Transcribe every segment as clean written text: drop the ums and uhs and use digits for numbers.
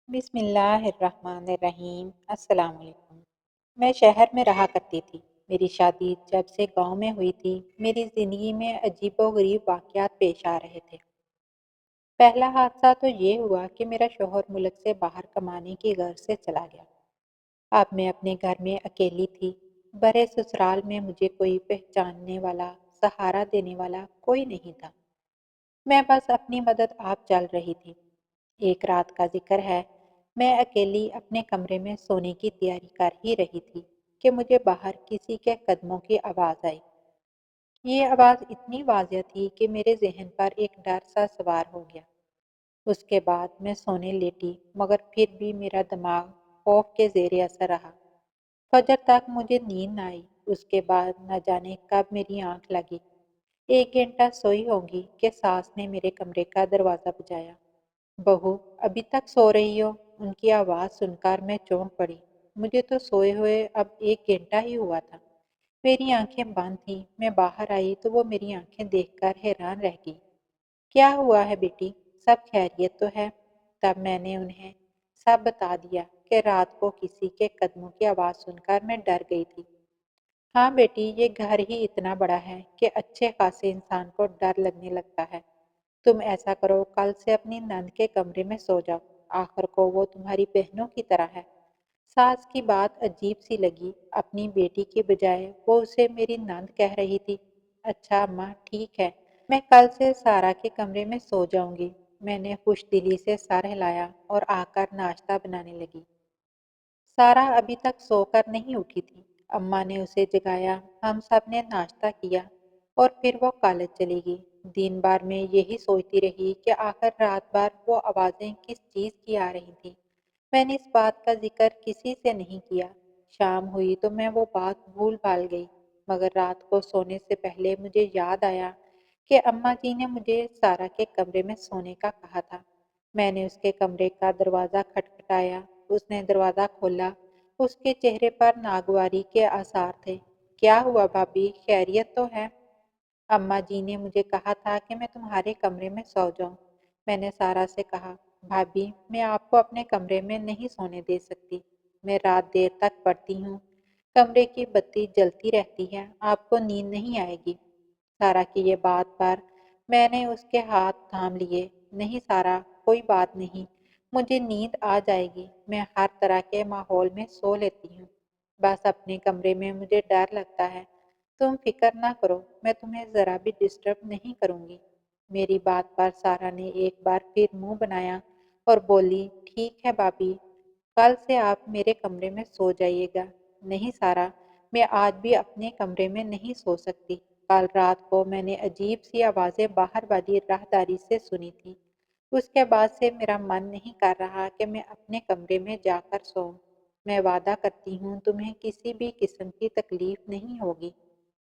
بسم اللہ الرحمن الرحیم۔ السلام علیکم۔ میں شہر میں رہا کرتی تھی۔ میری شادی جب سے گاؤں میں ہوئی تھی، میری زندگی میں عجیب و غریب واقعات پیش آ رہے تھے۔ پہلا حادثہ تو یہ ہوا کہ میرا شوہر ملک سے باہر کمانے کی غرض سے چلا گیا۔ اب میں اپنے گھر میں اکیلی تھی۔ برے سسرال میں مجھے کوئی پہچاننے والا، سہارا دینے والا کوئی نہیں تھا۔ میں بس اپنی مدد آپ چل رہی تھی۔ ایک رات کا ذکر ہے، میں اکیلی اپنے کمرے میں سونے کی تیاری کر ہی رہی تھی کہ مجھے باہر کسی کے قدموں کی آواز آئی۔ یہ آواز اتنی واضح تھی کہ میرے ذہن پر ایک ڈر سا سوار ہو گیا۔ اس کے بعد میں سونے لیٹی، مگر پھر بھی میرا دماغ خوف کے زیر اثر رہا۔ فجر تک مجھے نیند نہ آئی۔ اس کے بعد نہ جانے کب میری آنکھ لگی۔ 1 گھنٹہ سوئی ہوگی کہ ساس نے میرے کمرے کا دروازہ بجایا۔ بہو، ابھی تک سو رہی ہو؟ ان کی آواز سن کر میں چونک پڑی۔ مجھے تو سوئے ہوئے اب 1 گھنٹہ ہی ہوا تھا۔ میری آنکھیں بند تھیں۔ میں باہر آئی تو وہ میری آنکھیں دیکھ کر حیران رہ گئی۔ کیا ہوا ہے بیٹی؟ سب خیریت تو ہے؟ تب میں نے انہیں سب بتا دیا کہ رات کو کسی کے قدموں کی آواز سن کر میں ڈر گئی تھی۔ ہاں بیٹی، یہ گھر ہی اتنا بڑا ہے کہ اچھے خاصے انسان کو ڈر لگنے لگتا ہے۔ تم ایسا کرو، کل سے اپنی نند کے کمرے میں سو جاؤ۔ آخر کو وہ تمہاری بہنوں کی طرح ہے۔ ساس کی بات عجیب سی لگی۔ اپنی بیٹی کے بجائے وہ اسے میری نند کہہ رہی تھی۔ اچھا اماں، ٹھیک ہے، میں کل سے سارا کے کمرے میں سو جاؤں گی۔ میں نے خوش دلی سے سر ہلایا اور آ کر ناشتہ بنانے لگی۔ سارا ابھی تک سو کر نہیں اٹھی تھی۔ اماں نے اسے جگایا، ہم سب نے ناشتہ کیا اور پھر وہ کالج چلی گئی۔ دن بھر میں یہی سوچتی رہی کہ آخر رات بھر وہ آوازیں کس چیز کی آ رہی تھیں۔ میں نے اس بات کا ذکر کسی سے نہیں کیا۔ شام ہوئی تو میں وہ بات بھول بھال گئی، مگر رات کو سونے سے پہلے مجھے یاد آیا کہ اماں جی نے مجھے سارا کے کمرے میں سونے کا کہا تھا۔ میں نے اس کے کمرے کا دروازہ کھٹکھٹایا۔ اس نے دروازہ کھولا۔ اس کے چہرے پر ناگواری کے آثار تھے۔ کیا ہوا بھابھی، خیریت تو ہے؟ اماں جی نے مجھے کہا تھا کہ میں تمہارے کمرے میں سو جاؤں۔ میں نے سارا سے کہا، بھابھی میں آپ کو اپنے کمرے میں نہیں سونے دے سکتی۔ میں رات دیر تک پڑھتی ہوں، کمرے کی بتی جلتی رہتی ہے، آپ کو نیند نہیں آئے گی۔ سارا کی یہ بات پر میں نے اس کے ہاتھ تھام لیے۔ نہیں سارا، کوئی بات نہیں، مجھے نیند آ جائے گی، میں ہر طرح کے ماحول میں سو لیتی ہوں۔ بس اپنے کمرے میں مجھے ڈر لگتا ہے۔ تم فکر نہ کرو، میں تمہیں ذرا بھی ڈسٹرب نہیں کروں گی۔ میری بات پر سارا نے ایک بار پھر منہ بنایا اور بولی، ٹھیک ہے بھابھی، کل سے آپ میرے کمرے میں سو جائیے گا۔ نہیں سارا، میں آج بھی اپنے کمرے میں نہیں سو سکتی۔ کل رات کو میں نے عجیب سی آوازیں باہر والی راہداری سے سنی تھی۔ اس کے بعد سے میرا من نہیں کر رہا کہ میں اپنے کمرے میں جا کر سوؤں۔ میں وعدہ کرتی ہوں تمہیں کسی بھی قسم کی تکلیف نہیں ہوگی۔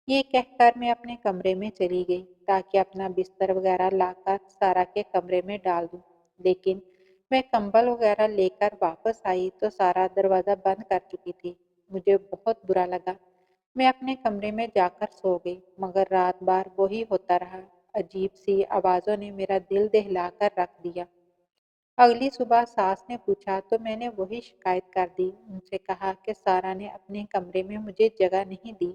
یہ کہہ کر میں اپنے کمرے میں چلی گئی تاکہ اپنا بستر وغیرہ لا کر سارا کے کمرے میں ڈال دوں، لیکن میں کمبل وغیرہ لے کر واپس آئی تو سارا دروازہ بند کر چکی تھی۔ مجھے بہت برا لگا۔ میں اپنے کمرے میں جا کر سو گئی، مگر رات بھر وہی ہوتا رہا۔ عجیب سی آوازوں نے میرا دل دہلا کر رکھ دیا۔ اگلی صبح ساس نے پوچھا تو میں نے وہی شکایت کر دی۔ ان سے کہا کہ سارا نے اپنے کمرے میں مجھے جگہ نہیں دی۔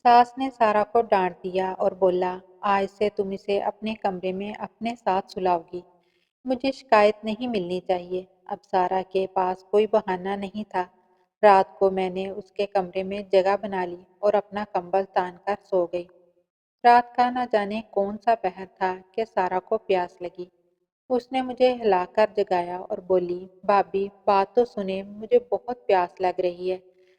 ساس نے سارا کو ڈانٹ دیا اور بولا، آج سے تم اسے اپنے کمرے میں اپنے ساتھ سلاؤ گی۔ مجھے شکایت نہیں ملنی چاہیے۔ اب سارا کے پاس کوئی بہانہ نہیں تھا۔ رات کو میں نے اس کے کمرے میں جگہ بنا لی اور اپنا کمبل تان کر سو گئی۔ رات کا نہ جانے کون سا پہر تھا کہ سارا کو پیاس لگی۔ اس نے مجھے ہلا کر جگایا اور بولی، بھابھی بات تو سنیں، مجھے بہت پیاس لگ رہی ہے۔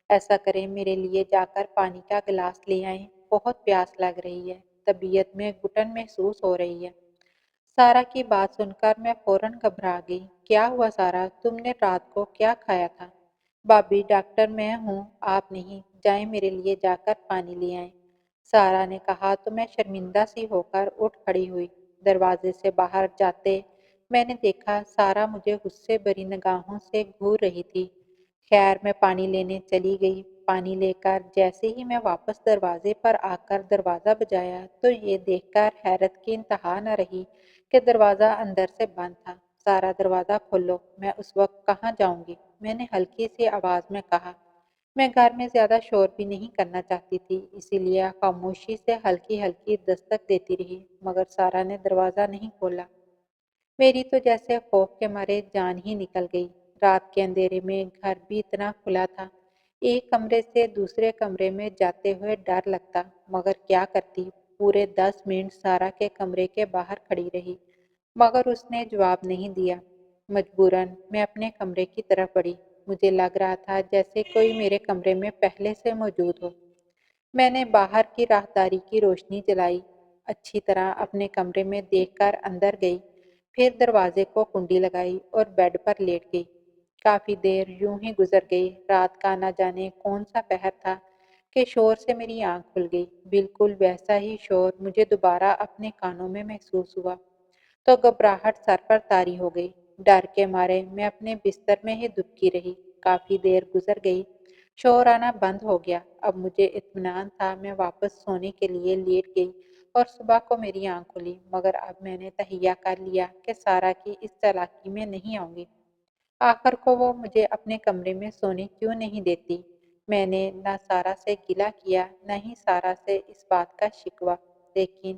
ایسا کریں میرے لیے جا کر پانی کا گلاس لے آئیں، بہت پیاس لگ رہی ہے، طبیعت میں گھٹن محسوس ہو رہی ہے۔ سارا کی بات سن کر میں فوراً گھبرا گئی۔ کیا ہوا سارا، تم نے رات کو کیا کھایا تھا؟ بھابھی ڈاکٹر میں ہوں، آپ نہیں، جائیں میرے لیے جا کر پانی لے آئیں۔ سارا نے کہا تو میں شرمندہ سی ہو کر اٹھ کھڑی ہوئی۔ دروازے سے باہر جاتے میں نے دیکھا سارا مجھے غصے بھری نگاہوں سے گھور رہی تھی۔ خیر میں پانی لینے چلی گئی۔ پانی لے کر جیسے ہی میں واپس دروازے پر آ کر دروازہ بجایا تو یہ دیکھ کر حیرت کی انتہا نہ رہی کہ دروازہ اندر سے بند تھا۔ سارا دروازہ کھولو، میں اس وقت کہاں جاؤں گی؟ میں نے ہلکی سی آواز میں کہا۔ میں گھر میں زیادہ شور بھی نہیں کرنا چاہتی تھی، اسی لیے خاموشی سے ہلکی ہلکی دستک دیتی رہی، مگر سارا نے دروازہ نہیں کھولا۔ میری تو جیسے خوف کے مارے جان ہی نکل گئی۔ رات کے اندھیرے میں گھر بھی اتنا کھلا تھا، ایک کمرے سے دوسرے کمرے میں جاتے ہوئے ڈر لگتا، مگر کیا کرتی؟ پورے 10 منٹ سارا کے کمرے کے باہر کھڑی رہی، مگر اس نے جواب نہیں دیا۔ مجبوراً میں اپنے کمرے کی طرف بڑھی۔ مجھے لگ رہا تھا جیسے کوئی میرے کمرے میں پہلے سے موجود ہو۔ میں نے باہر کی راہداری کی روشنی جلائی، اچھی طرح اپنے کمرے میں دیکھ کر اندر گئی، پھر دروازے کو کنڈی لگائی اور بیڈ پر لیٹ گئی۔ کافی دیر یوں ہی گزر گئی، رات کا نہ جانے کون سا پہر تھا کہ شور سے میری آنکھ کھل گئی۔ بالکل ویسا ہی شور مجھے دوبارہ اپنے کانوں میں محسوس ہوا تو گھبراہٹ سر پر طاری ہو گئی۔ ڈر کے مارے میں اپنے بستر میں ہی دبکی رہی۔ کافی دیر گزر گئی، شور آنا بند ہو گیا۔ اب مجھے اطمینان تھا، میں واپس سونے کے لیے لیٹ گئی اور صبح کو میری آنکھ کھلی، مگر اب میں نے تہیہ کر لیا کہ سارا کی اس چالاکی میں نہیں آؤں گی۔ آخر کو وہ مجھے اپنے کمرے میں سونے کیوں نہیں دیتی؟ میں نے نہ سارا سے گلہ کیا، نہ ہی سارا سے اس بات کا شکوہ، لیکن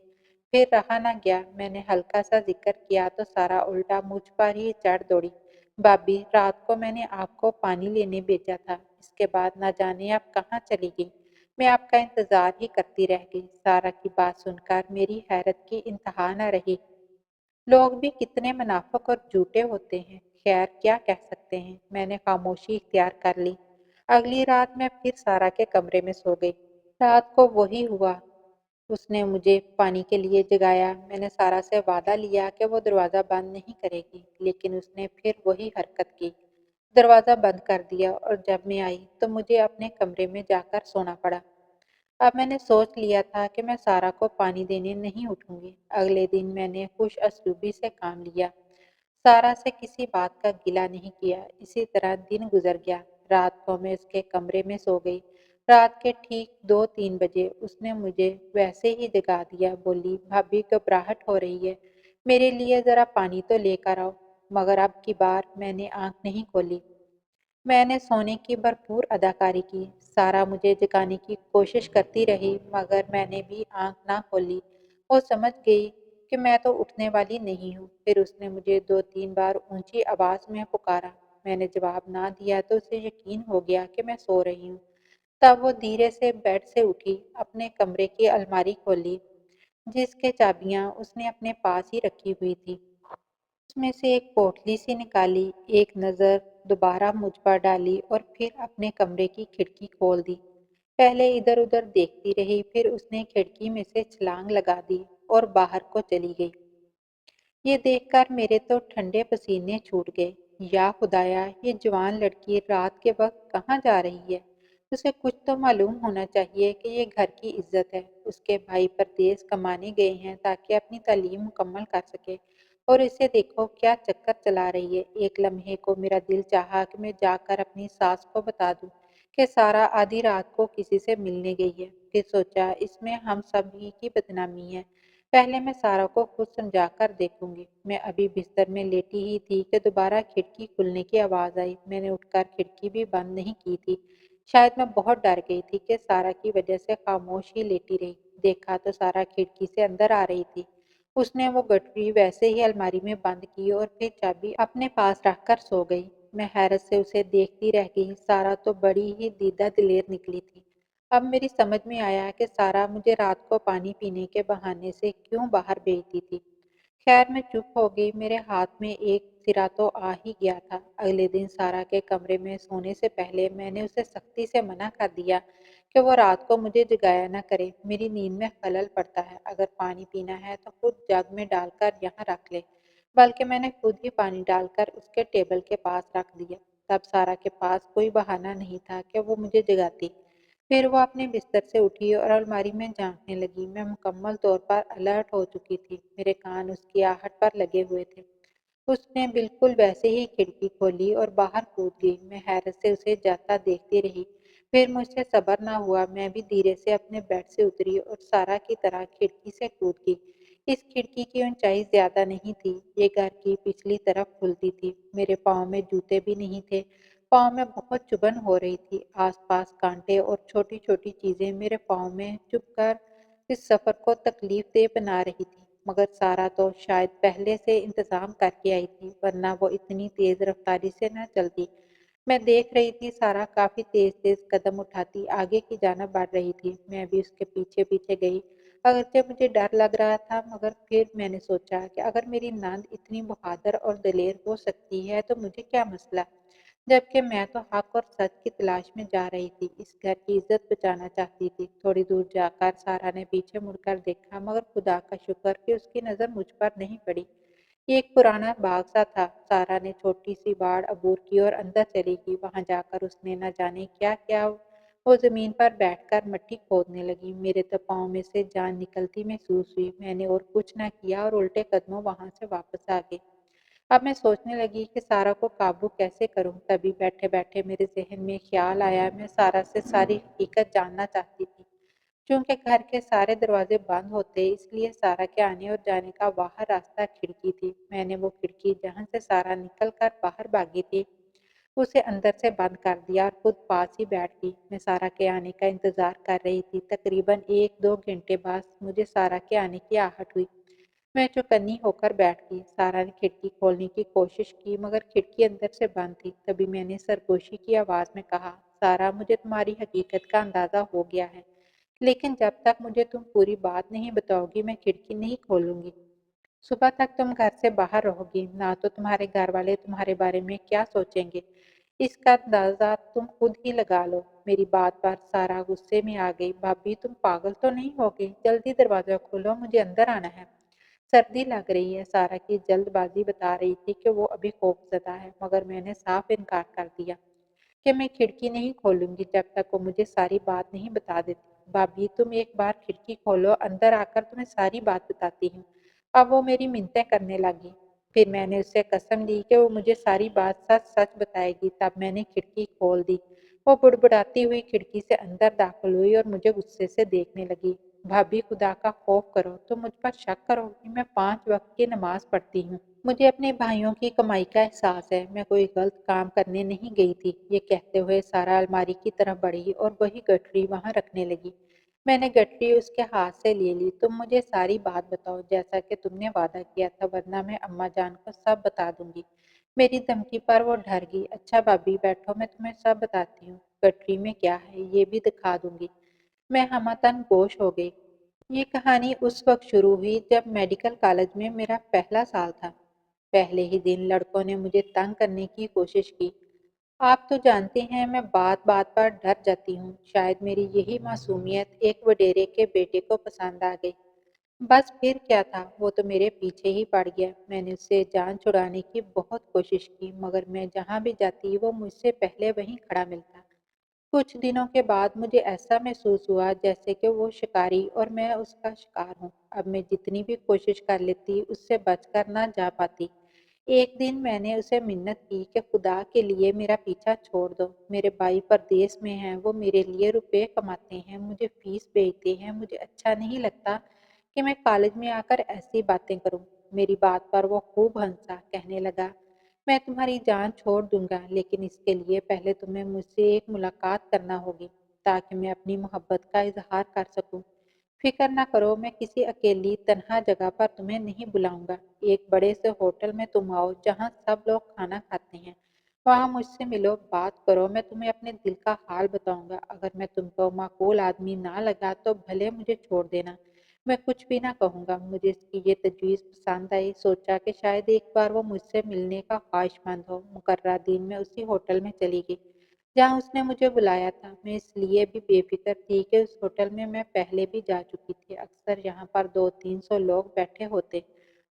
پھر رہا نہ گیا۔ میں نے ہلکا سا ذکر کیا تو سارا الٹا مجھ پر ہی چڑھ دوڑی۔ بھابی، رات کو میں نے آپ کو پانی لینے بھیجا تھا، اس کے بعد نہ جانے آپ کہاں چلی گئی؟ میں آپ کا انتظار ہی کرتی رہ گئی۔ سارا کی بات سن کر میری حیرت کی انتہا نہ رہی۔ لوگ بھی کتنے منافق اور جھوٹے ہوتے ہیں، خیر کیا کہہ سکتے ہیں۔ میں نے خاموشی اختیار کر لی۔ اگلی رات میں پھر سارا کے کمرے میں سو گئی۔ رات کو وہی ہوا، اس نے مجھے پانی کے لیے جگایا۔ میں نے سارا سے وعدہ لیا کہ وہ دروازہ بند نہیں کرے گی، لیکن اس نے پھر وہی حرکت کی، دروازہ بند کر دیا، اور جب میں آئی تو مجھے اپنے کمرے میں جا کر سونا پڑا۔ اب میں نے سوچ لیا تھا کہ میں سارا کو پانی دینے نہیں اٹھوں گی۔ اگلے دن میں نے خوش اسلوبی سے کام لیا، سارا سے کسی بات کا گلہ نہیں کیا۔ اسی طرح دن گزر گیا۔ رات کو میں اس کے کمرے میں سو گئی۔ رات کے ٹھیک 2-3 بجے اس نے مجھے ویسے ہی جگا دیا، بولی، بھابی گھبراہٹ ہو رہی ہے، میرے لیے ذرا پانی تو لے کر آؤ۔ مگر اب کی بار میں نے آنکھ نہیں کھولی۔ میں نے سونے کی بھرپور اداکاری کی۔ سارا مجھے جگانے کی کوشش کرتی رہی، مگر میں نے بھی آنکھ نہ کھولی۔ وہ سمجھ گئی کہ میں تو اٹھنے والی نہیں ہوں۔ پھر اس نے مجھے 2-3 بار اونچی آواز میں پکارا۔ میں نے جواب نہ دیا تو اسے یقین ہو گیا کہ میں سو رہی ہوں۔ تب وہ دھیرے سے بیڈ سے اٹھی، اپنے کمرے کی الماری کھولی، جس کے چابیاں اس نے اپنے پاس ہی رکھی ہوئی تھی۔ اس میں سے ایک پوٹلی سی نکالی، ایک نظر دوبارہ مجھ پر ڈالی اور پھر اپنے کمرے کی کھڑکی کھول دی۔ پہلے ادھر ادھر دیکھتی رہی، پھر اس نے کھڑکی میں سے چھلانگ لگا دی اور باہر کو چلی گئی۔ یہ دیکھ کر میرے تو ٹھنڈے پسینے چھوٹ گئے۔ یا خدایا، یہ جوان لڑکی رات کے وقت کہاں جا رہی ہے؟ اسے کچھ تو معلوم ہونا چاہیے کہ یہ گھر کی عزت ہے۔ اس کے بھائی پردیس کمانے گئے ہیں تاکہ اپنی تعلیم مکمل کر سکے، اور اسے دیکھو کیا چکر چلا رہی ہے۔ ایک لمحے کو میرا دل چاہا کہ میں جا کر اپنی ساس کو بتا دوں کہ سارا آدھی رات کو کسی سے ملنے گئی ہے۔ پھر سوچا اس میں ہم سب ہی کی بدنامی ہے، پہلے میں سارا کو خود سمجھا کر دیکھوں گی۔ میں ابھی بستر میں لیٹی ہی تھی کہ دوبارہ کھڑکی کھلنے کی آواز آئی۔ میں نے اٹھ کر کھڑکی بھی بند نہیں کی تھی۔ شاید میں بہت ڈر گئی تھی کہ سارا کی وجہ سے خاموش ہی لیٹی رہی۔ دیکھا تو سارا کھڑکی سے اندر آ رہی تھی۔ اس نے وہ گٹری ویسے ہی الماری میں بند کی اور پھر چابی اپنے پاس رکھ کر سو گئی۔ میں حیرت سے اسے دیکھتی رہ گئی۔ سارا تو بڑی ہی دیدہ دلیر نکلی تھی۔ اب میری سمجھ میں آیا کہ سارا مجھے رات کو پانی پینے کے بہانے سے کیوں باہر بھیجتی تھی۔ خیر میں چپ ہو گئی، میرے ہاتھ میں ایک سرا تو آ ہی گیا تھا۔ اگلے دن سارا کے کمرے میں سونے سے پہلے میں نے اسے سختی سے منع کر دیا کہ وہ رات کو مجھے جگایا نہ کرے، میری نیند میں خلل پڑتا ہے۔ اگر پانی پینا ہے تو خود جگ میں ڈال کر یہاں رکھ لے۔ بلکہ میں نے خود ہی پانی ڈال کر اس کے ٹیبل کے پاس رکھ دیا۔ تب سارا کے پاس کوئی بہانہ نہیں تھا کہ وہ مجھے جگاتی۔ پھر وہ اپنے بستر سے اٹھی اور الماری میں جھانکنے لگی۔ میں مکمل طور پر الرٹ ہو چکی تھی، میرے کان اس کی آہٹ پر لگے ہوئے تھے۔ اس نے بالکل ویسے ہی کھڑکی کھولی اور باہر کود گئی۔ میں حیرت سے اسے جاتا دیکھتی رہی۔ پھر مجھ سے صبر نہ ہوا، میں بھی دھیرے سے اپنے بیڈ سے اتری اور سارا کی طرح کھڑکی سے کود گئی۔ इस खिड़की की ऊंचाई ज्यादा नहीं थी। ये घर की पिछली तरफ खुलती थी। मेरे पाँव में जूते भी नहीं थे। पाँव में बहुत चुभन हो रही थी। आसपास कांटे और छोटी छोटी चीजें मेरे पाँव में चुभकर इस सफर को तकलीफ दे बना रही थी। मगर सारा तो शायद पहले से इंतजाम करके आई थी, वरना वो इतनी तेज रफ्तारी से न चलती। मैं देख रही थी सारा काफी तेज तेज कदम उठाती आगे की जानब बढ़ रही थी। मैं भी उसके पीछे पीछे गई। अगरचे मुझे डर लग रहा था, मगर फिर मैंने सोचा कि अगर मेरी नंद इतनी बहादुर और दलेर हो सकती है तो मुझे क्या मसला, जबकि मैं तो हक और सच की तलाश में जा रही थी। इस घर की इज्जत बचाना चाहती थी। थोड़ी दूर जाकर सारा ने पीछे मुड़कर देखा, मगर खुदा का शुक्र कि उसकी नजर मुझ पर नहीं पड़ी। ये एक पुराना बाग सा था। सारा ने छोटी सी बाड़ अबूर की और अंदर चली गई। वहां जाकर उसने न जाने क्या क्या वो जमीन पर बैठकर मिट्टी खोदने लगी। मेरे तो पाँव में से जान निकलती महसूस हुई। मैंने और कुछ न किया और उल्टे कदमों वहां से वापस आ गई। अब मैं सोचने लगी कि सारा को काबू कैसे करूं। तभी बैठे बैठे मेरे जहन में ख्याल आया, मैं सारा से सारी हकीकत जानना चाहती थी। चूंकि घर के सारे दरवाजे बंद होते, इसलिए सारा के आने और जाने का बाहर रास्ता खिड़की थी। मैंने वो खिड़की जहां से सारा निकल कर बाहर भागी थी, उसे अंदर से बंद कर दिया और खुद पास ही बैठ गई। मैं सारा के आने का इंतजार कर रही थी। तकरीबन 1-2 घंटे बाद मुझे सारा के आने की आहट हुई। मैं चौकन्नी होकर बैठ गई। सारा ने खिड़की खोलने की कोशिश की, मगर खिड़की अंदर से बंद थी। तभी मैंने सरगोशी की आवाज में कहा, सारा, मुझे तुम्हारी हकीकत का अंदाजा हो गया है, लेकिन जब तक मुझे तुम पूरी बात नहीं बताओगी मैं खिड़की नहीं खोलूंगी। सुबह तक तुम घर से बाहर रहोगी, ना तो तुम्हारे घर वाले तुम्हारे बारे में क्या सोचेंगे, इसका अंदाजा तुम खुद ही लगा लो। मेरी बात पर सारा गुस्से में आ गई। भाभी, तुम पागल तो नहीं हो गई? जल्दी दरवाजा खोलो, मुझे अंदर आना है। सर्दी लग रही है। सारा की जल्दबाजी बता रही थी कि वो अभी खौफजदा है, मगर मैंने साफ इनकार कर दिया कि मैं खिड़की नहीं खोलूंगी जब तक वो मुझे सारी बात नहीं बता देती। भाभी, तुम एक बार खिड़की खोलो, अंदर आकर तुम्हें सारी बात बताती हूँ। अब वो मेरी मिन्नतें करने लगी। फिर मैंने उससे कसम ली कि वो मुझे सारी बात सच सच बताएगी। तब मैंने खिड़की खोल दी। वो बुड़बुड़ाती हुई खिड़की से अंदर दाखिल हुई और मुझे गुस्से से देखने लगी। भाभी, खुदा का खौफ करो, तुम मुझ पर शक करोगी? मैं 5 वक्त की नमाज पढ़ती हूँ। मुझे अपने भाइयों की कमाई का एहसास है। मैं कोई गलत काम करने नहीं गई थी। ये कहते हुए सारा अलमारी की तरफ बढ़ी और वही गठरी वहां रखने लगी। मैंने गठरी उसके हाथ से ले ली। तुम मुझे सारी बात बताओ, जैसा कि तुमने वादा किया था, वरना मैं अम्मा जान को सब बता दूंगी। मेरी धमकी पर वो डर गई। अच्छा भाभी, बैठो, मैं तुम्हें सब बताती हूँ। गठरी में क्या है ये भी दिखा दूंगी। मैं हमतन गोश हो गई। ये कहानी उस वक्त शुरू हुई जब मेडिकल कॉलेज में मेरा पहला साल था। पहले ही दिन लड़कों ने मुझे तंग करने की कोशिश की। आप तो जानते हैं मैं बात बात पर डर जाती हूँ। शायद मेरी यही मासूमियत एक वडेरे के बेटे को पसंद आ गई। बस फिर क्या था, वो तो मेरे पीछे ही पड़ गया। मैंने उससे जान छुड़ाने की बहुत कोशिश की, मगर मैं जहाँ भी जाती वो मुझसे पहले वहीं खड़ा मिलता। कुछ दिनों के बाद मुझे ऐसा महसूस हुआ जैसे कि वो शिकारी और मैं उसका शिकार हूँ। अब मैं जितनी भी कोशिश कर लेती उससे बचकर ना जा पाती। एक दिन मैंने उसे मिन्नत की कि खुदा के लिए मेरा पीछा छोड़ दो। मेरे भाई परदेश में हैं, वो मेरे लिए रुपए कमाते हैं, मुझे फीस भेजते हैं। मुझे अच्छा नहीं लगता कि मैं कॉलेज में आकर ऐसी बातें करूं। मेरी बात पर वो खूब हंसा, कहने लगा, मैं तुम्हारी जान छोड़ दूंगा, लेकिन इसके लिए पहले तुम्हें मुझसे एक मुलाकात करना होगी, ताकि मैं अपनी मोहब्बत का इजहार कर सकूं। फिक्र ना करो, मैं किसी अकेली तन्हा जगह पर तुम्हें नहीं बुलाऊंगा। एक बड़े से होटल में तुम आओ जहां सब लोग खाना खाते हैं। वहां मुझसे मिलो, बात करो। मैं तुम्हें अपने दिल का हाल बताऊंगा। अगर मैं तुमको माकूल आदमी ना लगा तो भले मुझे छोड़ देना। मैं कुछ भी ना कहूँगा। मुझे इसकी ये तजवीज़ पसंद आई। सोचा कि शायद एक बार वो मुझसे मिलने का ख्वाहिशमंद हो। मुकर्रर दिन में उसी होटल में चली गई जहाँ उसने मुझे बुलाया था। मैं इसलिए भी बेफिक्र थी कि उस होटल में मैं पहले भी जा चुकी थी। अक्सर यहाँ पर 200-300 लोग बैठे होते।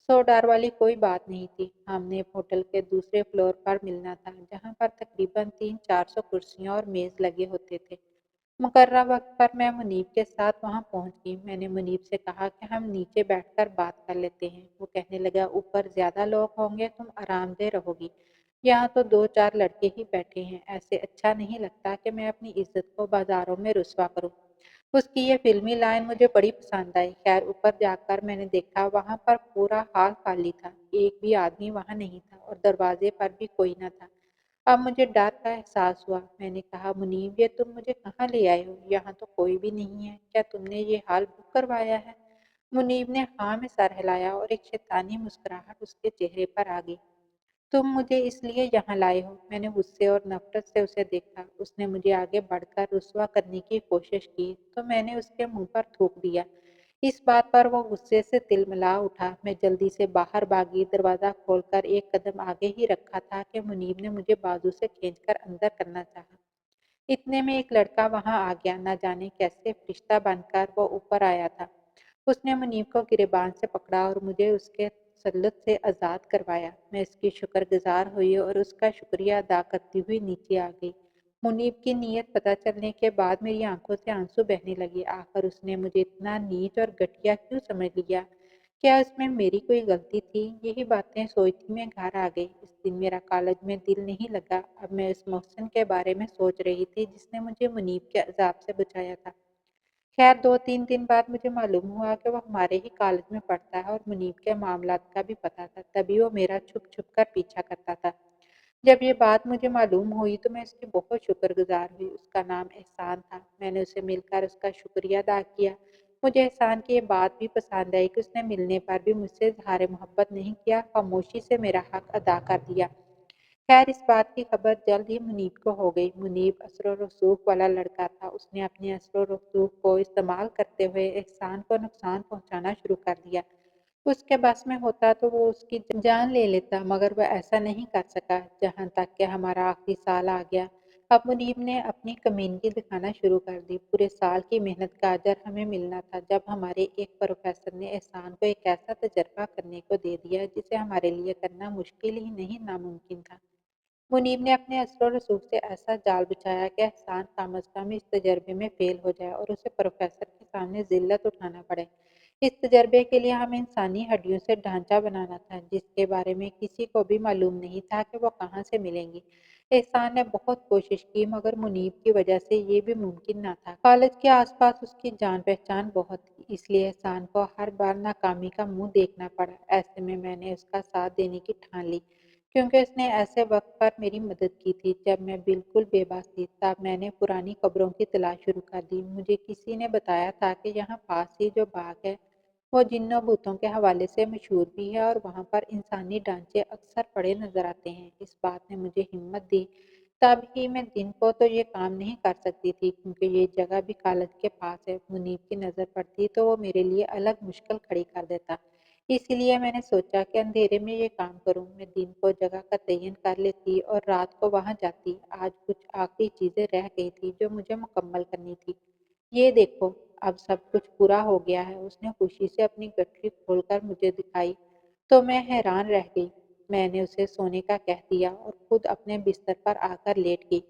सौ डर वाली कोई बात नहीं थी। हमने होटल के दूसरे फ्लोर पर मिलना था, जहाँ पर तकरीबन 300-400 कुर्सियाँ और मेज लगे होते थे। मुकर्रर वक्त पर मैं मुनीब के साथ वहां पहुंच गई। मैंने मुनीब से कहा कि हम नीचे बैठकर बात कर लेते हैं। वो कहने लगा, ऊपर ज्यादा लोग होंगे, तुम आरामदेह रहोगी। यहाँ तो 2-4 लड़के ही बैठे हैं, ऐसे अच्छा नहीं लगता कि मैं अपनी इज्जत को बाजारों में रुसवा करूँ। उसकी ये फिल्मी लाइन मुझे बड़ी पसंद आई। खैर ऊपर जाकर मैंने देखा वहाँ पर पूरा हॉल खाली था, एक भी आदमी वहाँ नहीं था और दरवाजे पर भी कोई न था। अब मुझे डर का एहसास हुआ। मैंने कहा, मुनीब ये तुम मुझे कहाँ ले आए हो? यहाँ तो कोई भी नहीं है। क्या तुमने ये हॉल बुक करवाया है? मुनीब ने हाँ में सर हिलाया और एक शैतानी मुस्कुराहट उसके चेहरे पर आ गई। तुम मुझे इसलिए यहाँ लाए हो? मैंने गुस्से और नफरत से उसे देखा। उसने मुझे आगे बढ़कर रुसवा करने की कोशिश की तो मैंने उसके मुंह पर थूक दिया। इस बात पर वो गुस्से से तिलमिला उठा। मैं जल्दी से बाहर भागी। दरवाजा खोलकर एक कदम आगे ही रखा था कि मुनीब ने मुझे बाजू से खींचकर अंदर करना चाहा। इतने में एक लड़का वहां आ गया। न जाने कैसे फरिश्ता बनकर वो ऊपर आया था। उसने मुनीब को गिरेबान से पकड़ा और मुझे उसके तसल्लुत से आज़ाद करवाया। मैं इसकी शुक्रगुजार हुई और उसका शुक्रिया अदा करती हुई नीचे आ गई। मुनीब की नीयत पता चलने के बाद मेरी आंखों से आंसू बहने लगे। आखिर उसने मुझे इतना नीच और घटिया क्यों समझ लिया? क्या इसमें मेरी कोई गलती थी? यही बातें सोचती मैं घर आ गई। इस दिन मेरा कॉलेज में दिल नहीं लगा। अब मैं उस मोहसिन के बारे में सोच रही थी जिसने मुझे मुनीब के अजाब से बचाया था। खैर 2-3 दिन बाद मुझे मालूम हुआ कि वो हमारे ही कॉलेज में पढ़ता है और मुनीब के मामलात का भी पता था, तभी वो मेरा छुप छुप कर पीछा करता था। जब ये बात मुझे मालूम हुई तो मैं उसकी बहुत शुक्रगुजार हुई। उसका नाम एहसान था। मैंने उसे मिलकर उसका शुक्रिया अदा किया। मुझे एहसान की ये बात भी पसंद आई कि उसने मिलने पर भी मुझसे इजहार मोहब्बत नहीं किया, खामोशी से मेरा हक अदा कर दिया। खैर इस बात की खबर जल्द ही मुनीब को हो गई। मुनीब असर रसूख वाला लड़का था। उसने अपने असर रसूख को इस्तेमाल करते हुए एहसान को नुकसान पहुंचाना शुरू कर दिया। उसके बस में होता तो वो उसकी जान ले लेता, मगर वह ऐसा नहीं कर सका। जहाँ तक कि हमारा आखिरी साल आ गया। अब मुनीब ने अपनी कमीनगी दिखाना शुरू कर दी। पूरे साल की मेहनत का अजर हमें मिलना था। जब हमारे एक प्रोफेसर ने एहसान को एक ऐसा तजर्बा करने को दे दिया जिसे हमारे लिए करना मुश्किल ही नहीं नामुमकिन था। मुनीब ने अपने असर रसूख से ऐसा जाल बिछाया कि एहसान कम अज कम इस तजर्बे में फेल हो जाए और उसे प्रोफेसर के सामने जिल्लत उठाना पड़े। इस तजर्बे के लिए हमें इंसानी हड्डियों से ढांचा बनाना था जिसके बारे में किसी को भी मालूम नहीं था कि वो कहाँ से मिलेंगी। एहसान ने बहुत कोशिश की मगर मुनीब की वजह से ये भी मुमकिन न था। कॉलेज के आसपास उसकी जान पहचान बहुत थी, इसलिए एहसान को हर बार नाकामी का मुंह देखना पड़ा। ऐसे में मैंने उसका साथ देने की ठान ली, क्योंकि उसने ऐसे वक्त पर मेरी मदद की थी जब मैं बिल्कुल बेबस थी। तब मैंने पुरानी कब्रों की तलाश शुरू कर दी। मुझे किसी ने बताया था कि यहाँ पास ही जो बाग है वो जिन्नों भूतों के हवाले से मशहूर भी है और वहाँ पर इंसानी ढांचे अक्सर पड़े नजर आते हैं। इस बात ने मुझे हिम्मत दी। तब ही मैं दिन को तो ये काम नहीं कर सकती थी, क्योंकि ये जगह भी कॉलेज के पास है। मुनीब की नज़र पड़ती तो वो मेरे लिए अलग मुश्किल खड़ी कर देता। इसीलिए मैंने सोचा कि अंधेरे में ये काम करूं। मैं दिन को जगह का तयन कर लेती और रात को वहां जाती। आज कुछ आखिरी चीजें रह गई थी जो मुझे मुकम्मल करनी थी। ये देखो, अब सब कुछ पूरा हो गया है। उसने खुशी से अपनी गठरी खोलकर मुझे दिखाई तो मैं हैरान रह गई। मैंने उसे सोने का कह दिया और खुद अपने बिस्तर पर आकर लेट गई।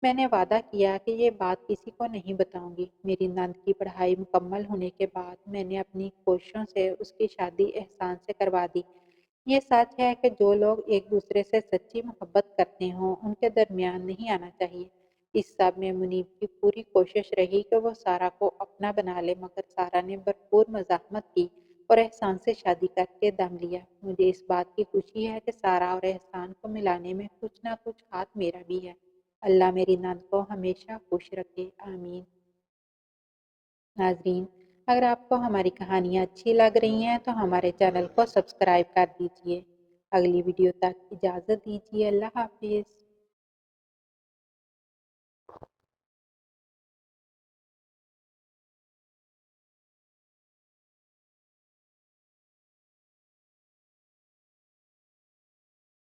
मैंने वादा किया कि ये बात किसी को नहीं बताऊंगी। मेरी नंद की पढ़ाई मुकम्मल होने के बाद मैंने अपनी कोशिशों से उसकी शादी एहसान से करवा दी। ये सच है कि जो लोग एक दूसरे से सच्ची मोहब्बत करते हों उनके दरमियान नहीं आना चाहिए। इस सब में मुनीब की पूरी कोशिश रही कि वो सारा को अपना बना ले, मगर सारा ने भरपूर मज़ाहमत की और एहसान से शादी करके दम लिया। मुझे इस बात की खुशी है कि सारा और एहसान को मिलाने में कुछ ना कुछ हाथ मेरा भी है। अल्लाह मेरी नंद को हमेशा खुश रखे, आमीन। नाजरीन, अगर आपको हमारी कहानियाँ अच्छी लग रही हैं तो हमारे चैनल को सब्सक्राइब कर दीजिए। अगली वीडियो तक इजाज़त दीजिए। अल्लाह हाफिज़।